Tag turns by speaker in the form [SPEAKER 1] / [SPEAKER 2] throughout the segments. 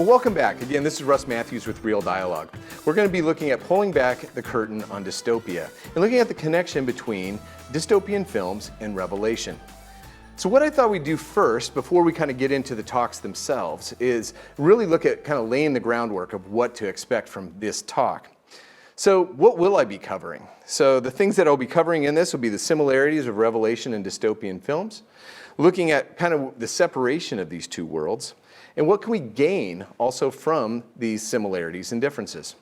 [SPEAKER 1] Well, welcome back. Again, this is Russ Matthews with Real Dialogue. We're going to be looking at pulling back the curtain on dystopia and looking at the connection between dystopian films and Revelation. So what I thought we'd do first, before we kind of get into the talks themselves, is really look at kind of laying the groundwork of what to expect from this talk. So what will I be covering? So the things that I'll be covering in this will be the similarities of Revelation and dystopian films, looking at kind of the separation of these two worlds, and what can we gain also from these similarities and differences.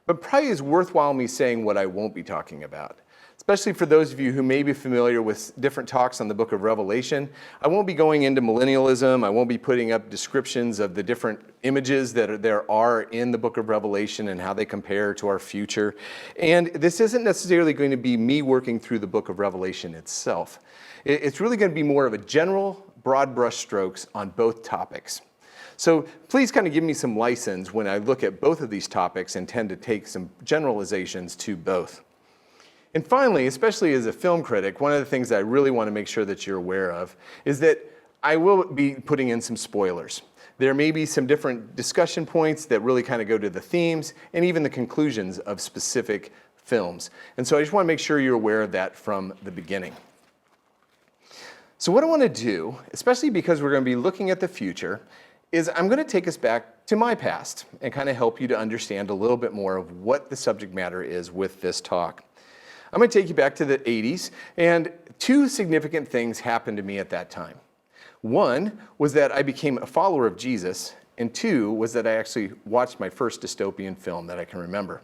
[SPEAKER 1] But probably is worthwhile me saying what I won't be talking about, especially for those of you who may be familiar with different talks on the book of Revelation. I won't be going into millennialism. I won't be putting up descriptions of the different images that there are in the book of Revelation and how they compare to our future. And this isn't necessarily going to be me working through the book of Revelation itself. It's really going to be more of a general, broad brush strokes on both topics. So please kind of give me some license when I look at both of these topics and tend to take some generalizations to both. And finally, especially as a film critic, one of the things that I really want to make sure that you're aware of is that I will be putting in some spoilers. There may be some different discussion points that really kind of go to the themes and even the conclusions of specific films. And so I just want to make sure you're aware of that from the beginning. So what I want to do, especially because we're going to be looking at the future, is I'm going to take us back to my past and kind of help you to understand a little bit more of what the subject matter is with this talk. I'm going to take you back to the 80s, and two significant things happened to me at that time. One was that I became a follower of Jesus, and two was that I actually watched my first dystopian film that I can remember.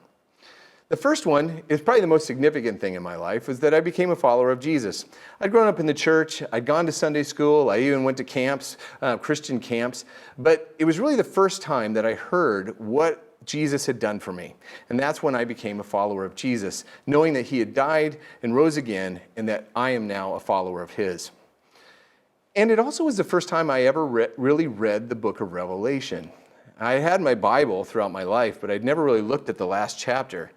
[SPEAKER 1] The first one is probably the most significant thing in my life, was that I became a follower of Jesus. I'd grown up in the church, I'd gone to Sunday school, I even went to camps, Christian camps, but it was really the first time that I heard what Jesus had done for me. And that's when I became a follower of Jesus, knowing that he had died and rose again, and that I am now a follower of his. And it also was the first time I ever really read the book of Revelation. I had my Bible throughout my life, but I'd never really looked at the last chapter.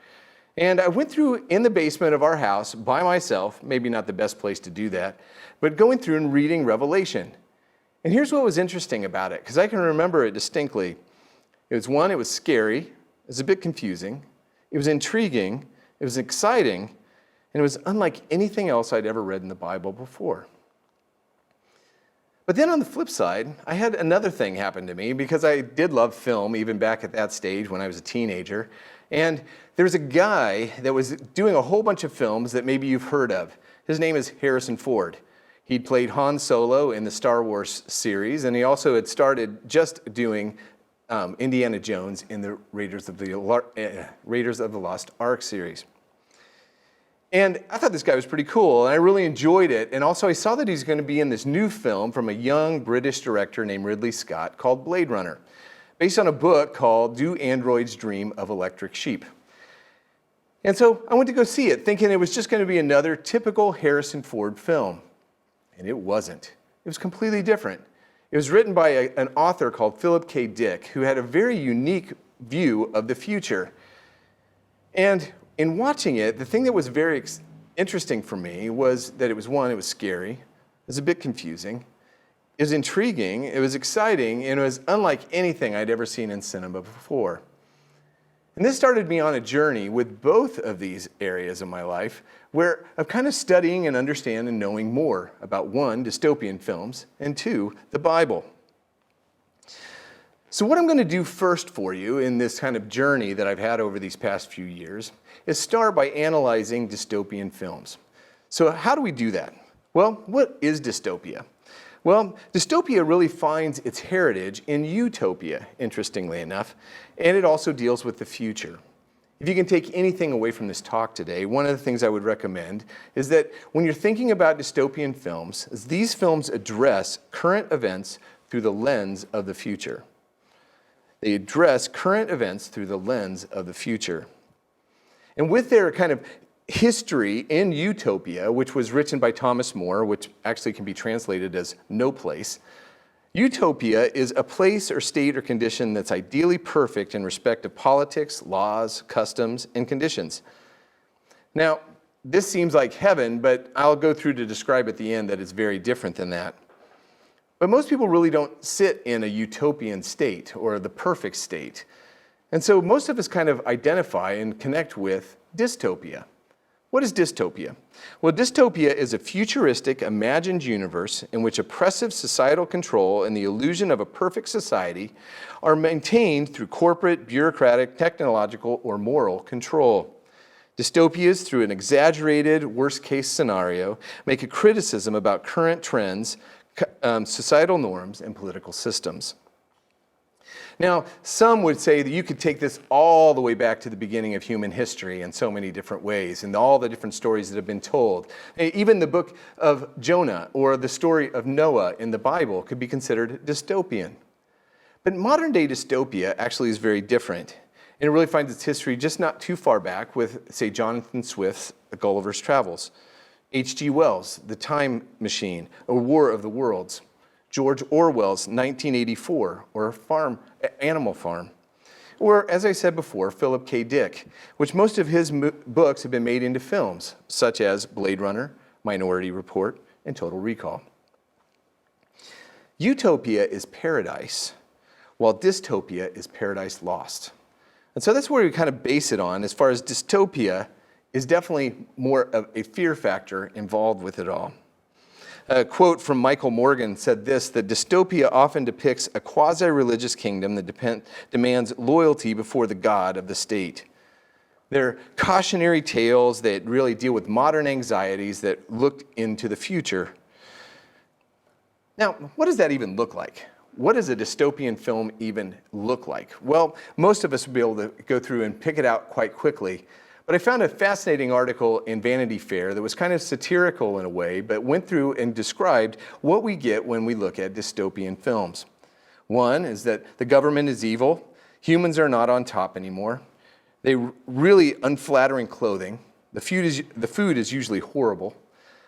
[SPEAKER 1] And I went through in the basement of our house by myself, maybe not the best place to do that, but going through and reading Revelation. And here's what was interesting about it, because I can remember it distinctly. It was scary, it was a bit confusing, it was intriguing, it was exciting, and it was unlike anything else I'd ever read in the Bible before. But then on the flip side, I had another thing happen to me, because I did love film even back at that stage when I was a teenager. And there was a guy that was doing a whole bunch of films that maybe you've heard of. His name is Harrison Ford. He'd played Han Solo in the Star Wars series, and he also had started just doing Indiana Jones in the Raiders of the Lost Ark series. And I thought this guy was pretty cool, and I really enjoyed it. And also I saw that he's going to be in this new film from a young British director named Ridley Scott called Blade Runner, based on a book called Do Androids Dream of Electric Sheep? And so I went to go see it, thinking it was just going to be another typical Harrison Ford film. And it wasn't. It was completely different. It was written by an author called Philip K. Dick, who had a very unique view of the future. And in watching it, the thing that was very interesting for me was that it was scary, it was a bit confusing, it was intriguing, it was exciting, and it was unlike anything I'd ever seen in cinema before. And this started me on a journey with both of these areas of my life, where I'm kind of studying and understanding and knowing more about, one, dystopian films, and two, the Bible. So what I'm going to do first for you in this kind of journey that I've had over these past few years is start by analyzing dystopian films. So how do we do that? Well, what is dystopia? Well, dystopia really finds its heritage in utopia, interestingly enough, and it also deals with the future. If you can take anything away from this talk today, one of the things I would recommend is that when you're thinking about dystopian films, is these films address current events through the lens of the future. They address current events through the lens of the future. And with their kind of history in utopia, which was written by Thomas More, which actually can be translated as no place, utopia is a place or state or condition that's ideally perfect in respect of politics, laws, customs, and conditions. Now, this seems like heaven, but I'll go through to describe at the end that it's very different than that. But most people really don't sit in a utopian state or the perfect state. And so most of us kind of identify and connect with dystopia. What is dystopia? Well, dystopia is a futuristic, imagined universe in which oppressive societal control and the illusion of a perfect society are maintained through corporate, bureaucratic, technological, or moral control. Dystopias, through an exaggerated worst-case scenario, make a criticism about current trends, societal norms, and political systems. Now, some would say that you could take this all the way back to the beginning of human history in so many different ways, and all the different stories that have been told. Even the book of Jonah or the story of Noah in the Bible could be considered dystopian. But modern-day dystopia actually is very different, and it really finds its history just not too far back with, say, Jonathan Swift's Gulliver's Travels, H.G. Wells' The Time Machine, or War of the Worlds, George Orwell's 1984, or Animal Farm, or, as I said before, Philip K. Dick, which most of his books have been made into films, such as Blade Runner, Minority Report, and Total Recall. Utopia is paradise, while dystopia is paradise lost. And so that's where we kind of base it on, as far as dystopia is definitely more of a fear factor involved with it all. A quote from Michael Morgan said this, that dystopia often depicts a quasi-religious kingdom that demands loyalty before the God of the state. They're cautionary tales that really deal with modern anxieties that look into the future. Now, what does that even look like? What does a dystopian film even look like? Well, most of us will be able to go through and pick it out quite quickly. But I found a fascinating article in Vanity Fair that was kind of satirical in a way, but went through and described what we get when we look at dystopian films. One is that the government is evil, humans are not on top anymore, they really unflattering clothing, the food is usually horrible,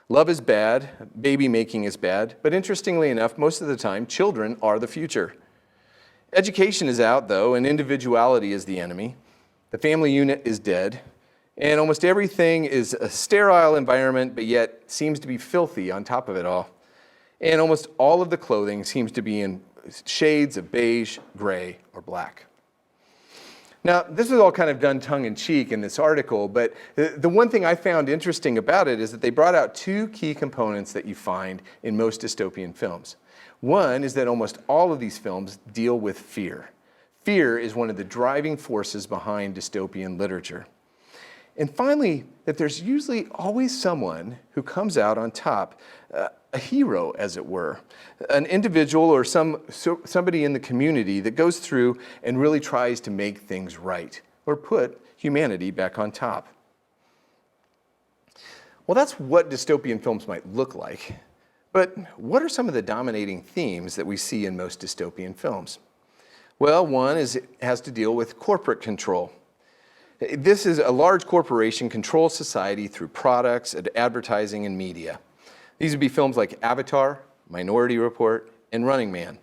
[SPEAKER 1] love is bad, baby making is bad, but interestingly enough, most of the time, children are the future. Education is out, though, and individuality is the enemy. The family unit is dead. And almost everything is a sterile environment, but yet seems to be filthy on top of it all. And almost all of the clothing seems to be in shades of beige, gray, or black. Now, this is all kind of done tongue-in-cheek in this article, but the one thing I found interesting about it is that they brought out two key components that you find in most dystopian films. One is that almost all of these films deal with fear. Fear is one of the driving forces behind dystopian literature. And finally, that there's usually always someone who comes out on top, a hero, as it were, an individual or somebody in the community that goes through and really tries to make things right or put humanity back on top. Well, that's what dystopian films might look like. But what are some of the dominating themes that we see in most dystopian films? Well, one is it has to deal with corporate control. This is a large corporation controls society through products, advertising, and media. These would be films like Avatar, Minority Report, and Running Man,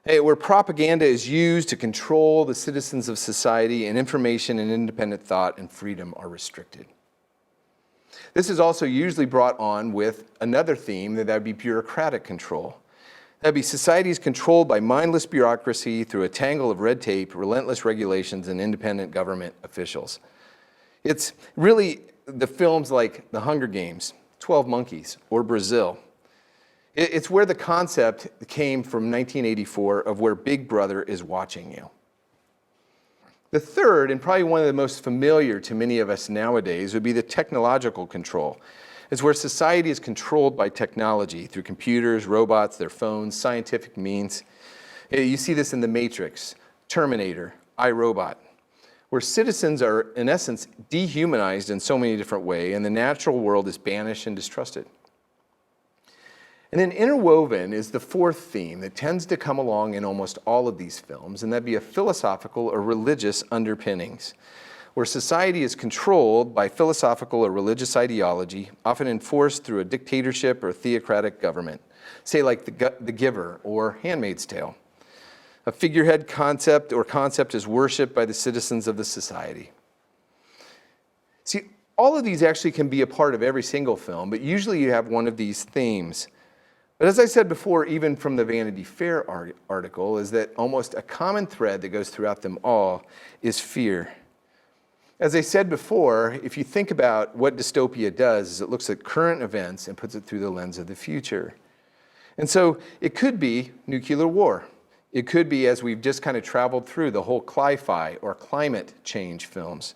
[SPEAKER 1] where propaganda is used to control the citizens of society and information and independent thought and freedom are restricted. This is also usually brought on with another theme that would be bureaucratic control. That would be societies controlled by mindless bureaucracy through a tangle of red tape, relentless regulations, and independent government officials. It's really the films like The Hunger Games, 12 Monkeys, or Brazil. It's where the concept came from 1984 of where Big Brother is watching you. The third, and probably one of the most familiar to many of us nowadays, would be the technological control. It's where society is controlled by technology through computers, robots, their phones, scientific means. You see this in The Matrix, Terminator, iRobot, where citizens are, in essence, dehumanized in so many different ways, and the natural world is banished and distrusted. And then interwoven is the fourth theme that tends to come along in almost all of these films, and that'd be a philosophical or religious underpinnings, where society is controlled by philosophical or religious ideology, often enforced through a dictatorship or theocratic government, say like The Giver or Handmaid's Tale. A figurehead concept is worshipped by the citizens of the society. See, all of these actually can be a part of every single film, but usually you have one of these themes. But as I said before, even from the Vanity Fair article, is that almost a common thread that goes throughout them all is fear. As I said before, if you think about what dystopia does, is it looks at current events and puts it through the lens of the future. And so it could be nuclear war. It could be, as we've just kind of traveled through, the whole cli-fi or climate change films.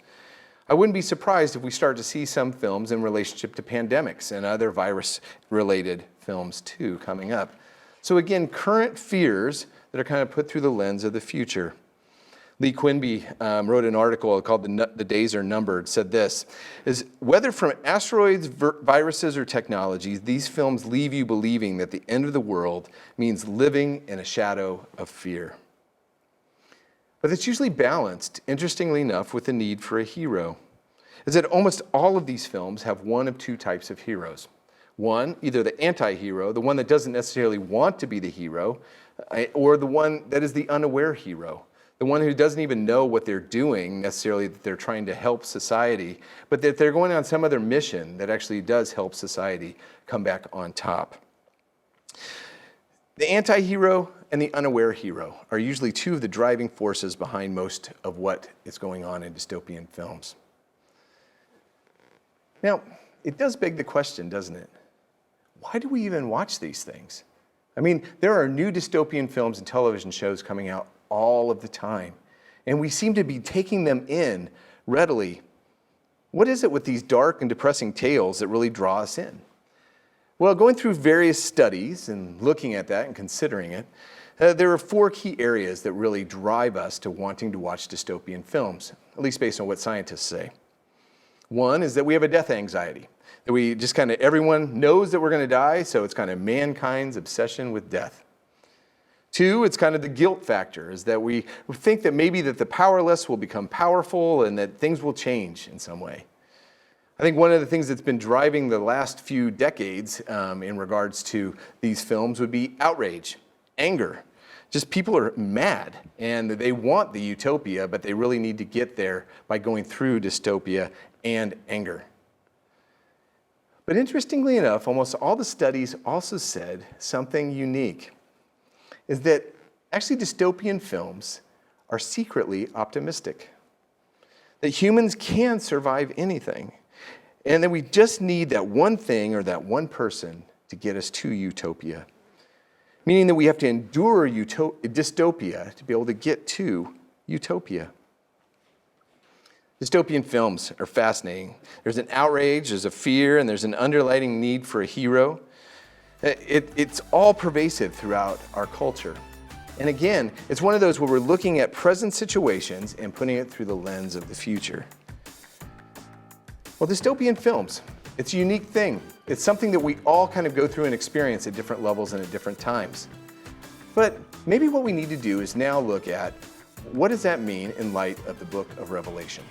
[SPEAKER 1] I wouldn't be surprised if we start to see some films in relationship to pandemics and other virus-related films too coming up. So again, current fears that are kind of put through the lens of the future. Lee Quinby wrote an article called The Days Are Numbered, said this, is whether from asteroids, viruses, or technologies, these films leave you believing that the end of the world means living in a shadow of fear. But it's usually balanced, interestingly enough, with the need for a hero. Is that almost all of these films have one of two types of heroes. One, either the anti-hero, the one that doesn't necessarily want to be the hero, or the one that is the unaware hero, the one who doesn't even know what they're doing necessarily, that they're trying to help society, but that they're going on some other mission that actually does help society come back on top. The anti-hero and the unaware hero are usually two of the driving forces behind most of what is going on in dystopian films. Now, it does beg the question, doesn't it? Why do we even watch these things? I mean, there are new dystopian films and television shows coming out all of the time, and we seem to be taking them in readily. What is it with these dark and depressing tales that really draw us in? Well, going through various studies and looking at that and considering it, there are four key areas that really drive us to wanting to watch dystopian films, at least based on what scientists say. One is that we have a death anxiety, that we just kind of, everyone knows that we're going to die, so it's kind of mankind's obsession with death. Two, it's kind of the guilt factor, is that we think that maybe that the powerless will become powerful and that things will change in some way. I think one of the things that's been driving the last few decades in regards to these films would be outrage, anger. Just people are mad and they want the utopia, but they really need to get there by going through dystopia and anger. But interestingly enough, almost all the studies also said something unique, is that actually dystopian films are secretly optimistic. That humans can survive anything, and that we just need that one thing or that one person to get us to utopia. Meaning that we have to endure dystopia to be able to get to utopia. Dystopian films are fascinating. There's an outrage, there's a fear, and there's an underlying need for a hero. It's all pervasive throughout our culture. And again, it's one of those where we're looking at present situations and putting it through the lens of the future. Well, dystopian films, it's a unique thing. It's something that we all kind of go through and experience at different levels and at different times. But maybe what we need to do is now look at what does that mean in light of the book of Revelation.